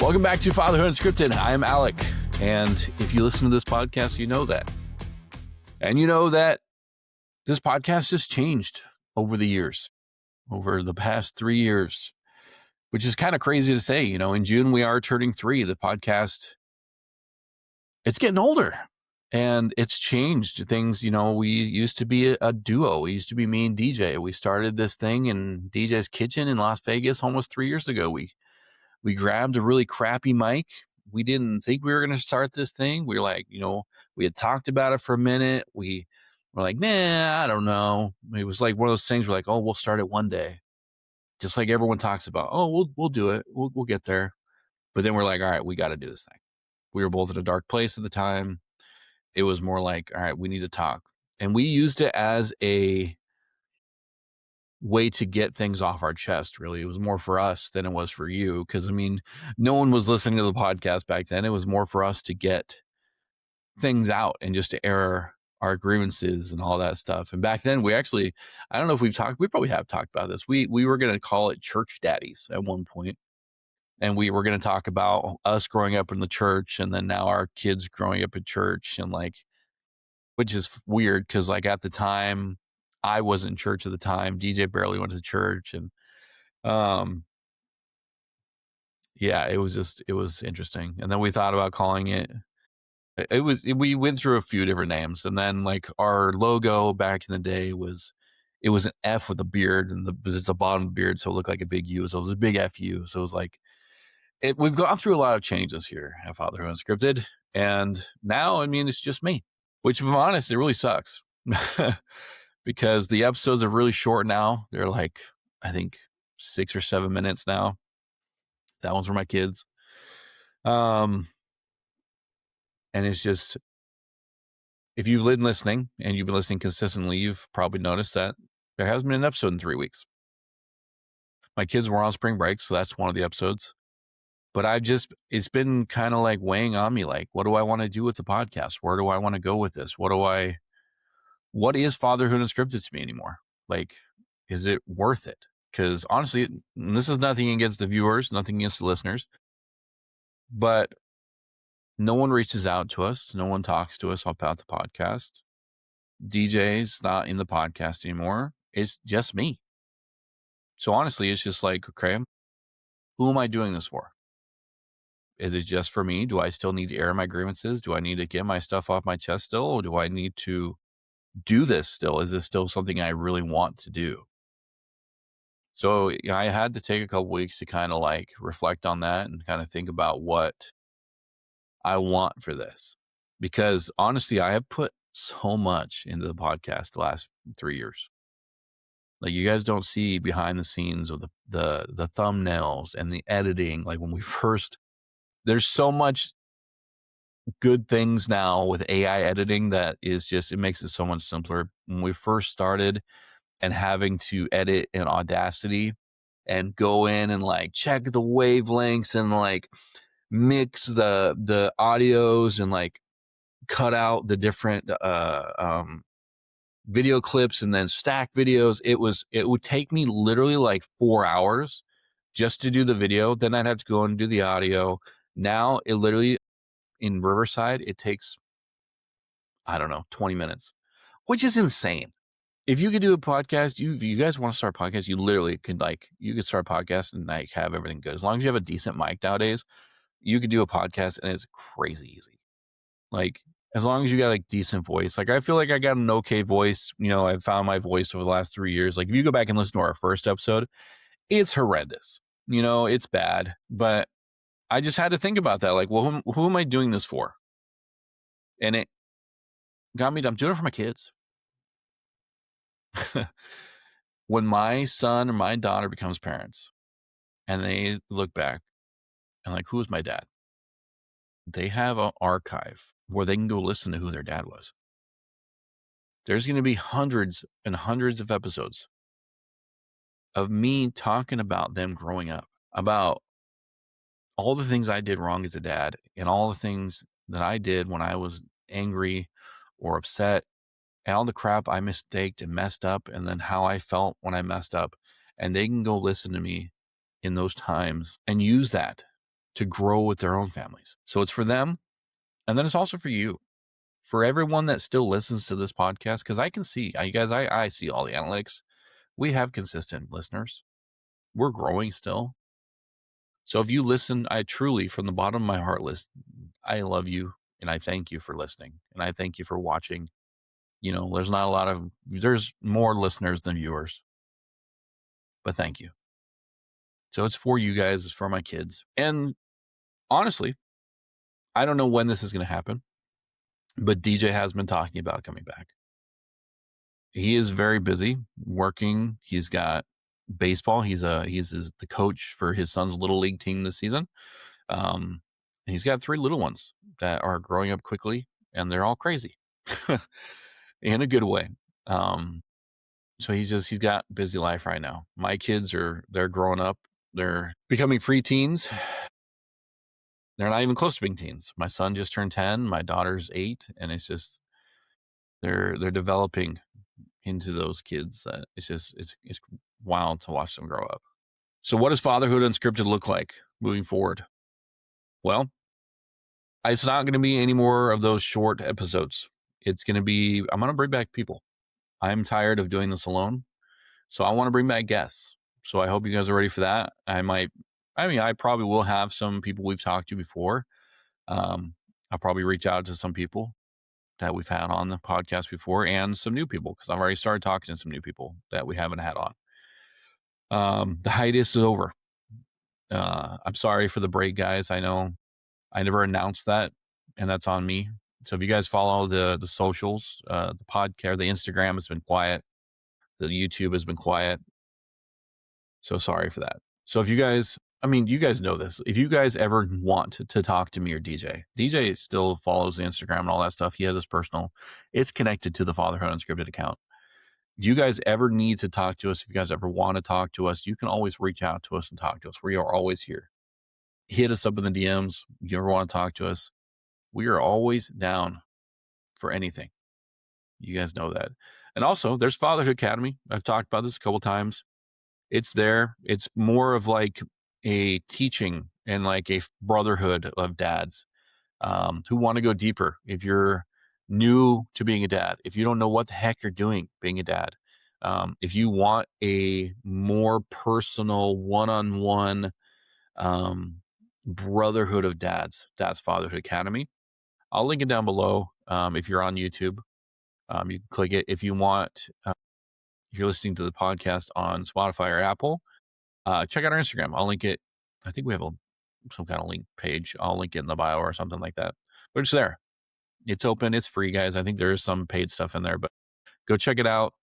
Welcome back to Fatherhood Unscripted. I am Alec, and if you listen to this podcast, you know that. And you know that this podcast has changed over the years, over the past 3 years, which is kind of crazy to say. You know, in June, we are turning 3. The podcast, it's getting older, and it's changed things. You know, we used to be a duo. We used to be me and DJ. We started this thing in DJ's kitchen in Las Vegas almost 3 years ago. We grabbed a really crappy mic. We didn't think we were going to start this thing. We were like, you know, we had talked about it for a minute. We were like, nah, I don't know. It was like one of those things we're like, oh, we'll start it one day. Just like everyone talks about, oh, we'll do it. We'll get there. But then we're like, all right, we got to do this thing. We were both in a dark place at the time. It was more like, all right, we need to talk. And we used it as a way to get things off our chest. Really, it was more for us than it was for you, because I mean, no one was listening to the podcast back then. It was more for us to get things out and just to air our grievances and all that stuff. And back then, we actually, I don't know if we probably have talked about this. We were going to call it Church Daddies at one point, and we were going to talk about us growing up in the church, and then now our kids growing up in church, and like, which is weird because like at the time, I wasn't in church at the time. DJ barely went to church. And yeah, it was interesting. And then we thought about calling it, we went through a few different names. And then like our logo back in the day it was an F with a beard, and it's a bottom beard. So it looked like a big U. So it was a big FU. So it was like, we've gone through a lot of changes here at Fatherhood Unscripted. And now, I mean, it's just me, which if I'm honest, it really sucks. Because the episodes are really short now. They're like, I think 6 or 7 minutes now. That one's for my kids. And it's just, if you've been listening and you've been listening consistently, you've probably noticed that there hasn't been an episode in 3 weeks. My kids were on spring break, so that's one of the episodes. But it's been kind of like weighing on me, like, what do I want to do with the podcast? Where do I want to go with this? What is Fatherhood Unscripted to me anymore? Like, is it worth it? Because honestly, this is nothing against the viewers, nothing against the listeners, but no one reaches out to us. No one talks to us about the podcast. DJ's not in the podcast anymore. It's just me. So honestly, it's just like, okay, who am I doing this for? Is it just for me? Do I still need to air my grievances? Do I need to get my stuff off my chest still? Or do I need to do this still? Is this still something I really want to do? So you know, I had to take a couple weeks to kind of like reflect on that and kind of think about what I want for this. Because honestly, I have put so much into the podcast the last 3 years. Like, you guys don't see behind the scenes or the thumbnails and the editing. Like when we first, there's so much good things now with AI editing that is just, it makes it so much simpler. When we first started and having to edit in Audacity and go in and like check the wavelengths and like mix the audios and like cut out the different video clips and then stack videos, it would take me literally like 4 hours just to do the video. Then I'd have to go and do the audio. Now it literally, in Riverside, it takes, I don't know, 20 minutes, which is insane. If you could do a podcast, you guys want to start a podcast, you literally could you could start a podcast and like have everything good. As long as you have a decent mic nowadays, you could do a podcast and it's crazy easy. Like, as long as you got a decent voice. Like, I feel like I got an okay voice. You know, I've found my voice over the last 3 years. Like, if you go back and listen to our first episode, it's horrendous. You know, it's bad. But I just had to think about that. Like, well, who am I doing this for? And it got me, I'm doing it for my kids. When my son or my daughter becomes parents and they look back and like, who was my dad? They have an archive where they can go listen to who their dad was. There's going to be hundreds and hundreds of episodes of me talking about them growing up, about all the things I did wrong as a dad and all the things that I did when I was angry or upset, and all the crap I mistaked and messed up, and then how I felt when I messed up. And they can go listen to me in those times and use that to grow with their own families. So it's for them. And then it's also for you, for everyone that still listens to this podcast. Because I can see, you guys, I see all the analytics. We have consistent listeners. We're growing still. So if you listen, I truly, from the bottom of my heart, I love you and I thank you for listening and I thank you for watching. There's more listeners than viewers, but thank you. So it's for you guys, it's for my kids. And honestly, I don't know when this is going to happen, but DJ has been talking about coming back. He is very busy working. He's got baseball. He's the coach for his son's little league team this season. He's got 3 little ones that are growing up quickly, and they're all crazy in a good way. So he's got busy life right now. My kids they're growing up. They're becoming preteens. They're not even close to being teens. My son just turned 10. My daughter's 8, and it's just they're developing into those kids. It's wild to watch them grow up. So what does Fatherhood Unscripted look like moving forward? Well, it's not going to be any more of those short episodes. I'm going to bring back people. I'm tired of doing this alone. So I want to bring back guests. So I hope you guys are ready for that. I probably will have some people we've talked to before. I'll probably reach out to some people that we've had on the podcast before and some new people, because I've already started talking to some new people that we haven't had on. The hiatus is over. I'm sorry for the break, guys. I know I never announced that, and that's on me. So if you guys follow the socials, the podcast, the Instagram has been quiet. The YouTube has been quiet. So sorry for that. So if you guys know this. If you guys ever want to talk to me or DJ still follows the Instagram and all that stuff. He has his personal. It's connected to the Fatherhood Unscripted account. Do you guys ever need to talk to us? If you guys ever want to talk to us, you can always reach out to us and talk to us. We are always here. Hit us up in the DMs. If you ever want to talk to us, we are always down for anything. You guys know that. And also, there's Fatherhood Academy. I've talked about this a couple times. It's there. It's more of like a teaching and like a brotherhood of dads who want to go deeper. If you're new to being a dad, if you don't know what the heck you're doing being a dad, if you want a more personal one-on-one brotherhood of dads, that's Fatherhood Academy. I'll link it down below. If you're on YouTube, you can click it. If you want, if you're listening to the podcast on Spotify or Apple, check out our Instagram. I'll link it. I think we have some kind of link page. I'll link it in the bio or something like that. But it's there. It's open. It's free, guys. I think there is some paid stuff in there, but go check it out.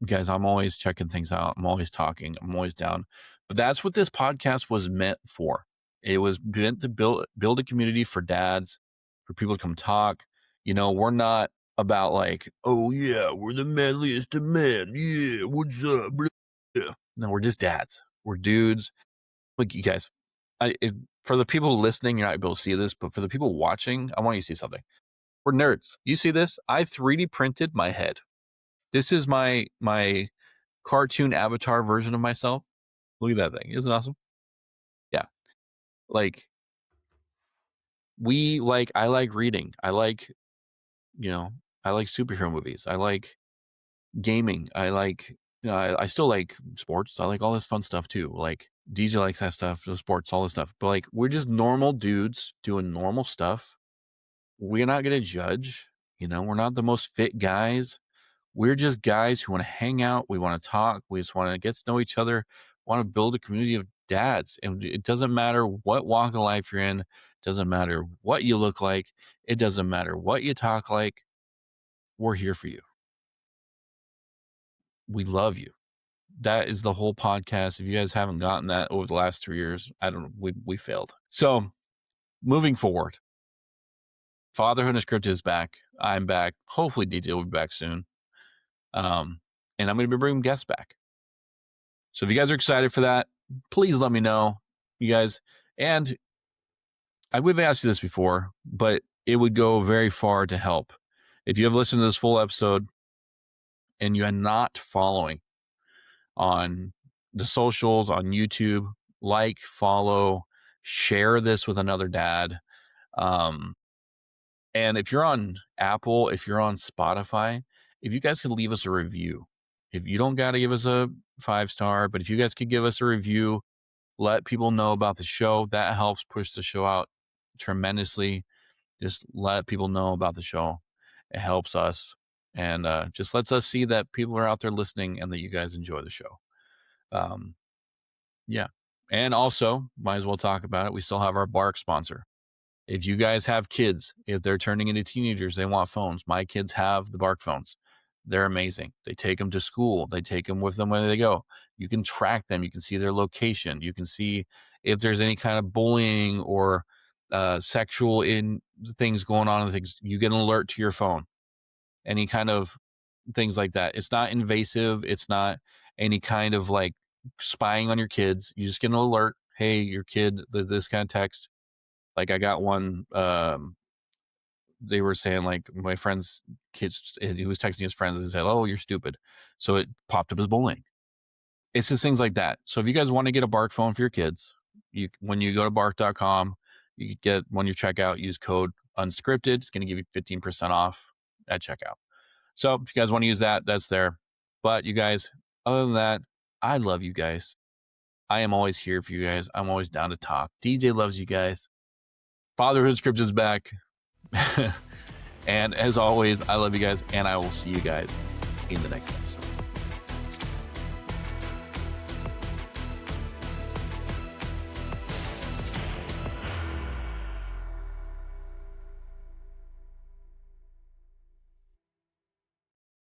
Guys, I'm always checking things out. I'm always talking. I'm always down. But that's what this podcast was meant for. It was meant to build a community for dads, for people to come talk. We're not about like, oh yeah, we're the manliest of men. Yeah, what's up? Yeah. No, we're just dads. We're dudes. Look, you guys, for the people listening, you're not able to see this, but for the people watching, I want you to see something. We're nerds. You see this? I 3D printed my head. This is my cartoon avatar version of myself. Look at that thing. Isn't it awesome? Yeah. I like reading. I like superhero movies. I like gaming. I still like sports. I like all this fun stuff too. Like DJ likes that stuff, the sports, all this stuff. But like, we're just normal dudes doing normal stuff. We're not going to judge. We're not the most fit guys. We're just guys who want to hang out. We want to talk. We just want to get to know each other. Want to build a community of dads. And it doesn't matter what walk of life you're in. It doesn't matter what you look like. It doesn't matter what you talk like. We're here for you. We love you. That is the whole podcast. If you guys haven't gotten that over the last 3 years, I don't know. We failed. So moving forward, Fatherhood Unscripted is back. I'm back. Hopefully DJ will be back soon. And I'm going to be bringing guests back. So if you guys are excited for that, please let me know, you guys. And I would have asked you this before, but it would go very far to help. If you have listened to this full episode and you are not following on the socials, on YouTube, follow, share this with another dad. And if you're on Apple, if you're on Spotify, if you guys could leave us a review, if you don't got to give us a 5-star, but if you guys could give us a review, let people know about the show. That helps push the show out tremendously. Just let people know about the show. It helps us, and just lets us see that people are out there listening and that you guys enjoy the show. Yeah. And also, might as well talk about it. We still have our Bark sponsor. If you guys have kids, if they're turning into teenagers, they want phones. My kids have the Bark phones. They're amazing. They take them to school. They take them with them when they go. You can track them. You can see their location. You can see if there's any kind of bullying or sexual in things going on and things. You get an alert to your phone. Any kind of things like that. It's not invasive. It's not any kind of like spying on your kids. You just get an alert. Hey, your kid, this kind of text. Like I got one, they were saying like my friend's kids, he was texting his friends and said, "Oh, you're stupid." So it popped up as bullying. It's just things like that. So if you guys want to get a Bark phone for your kids, when you go to bark.com, you get, when you check out, use code unscripted. It's going to give you 15% off at checkout. So if you guys want to use that, that's there. But you guys, other than that, I love you guys. I am always here for you guys. I'm always down to talk. DJ loves you guys. Fatherhood Script is back. And as always, I love you guys, and I will see you guys in the next episode.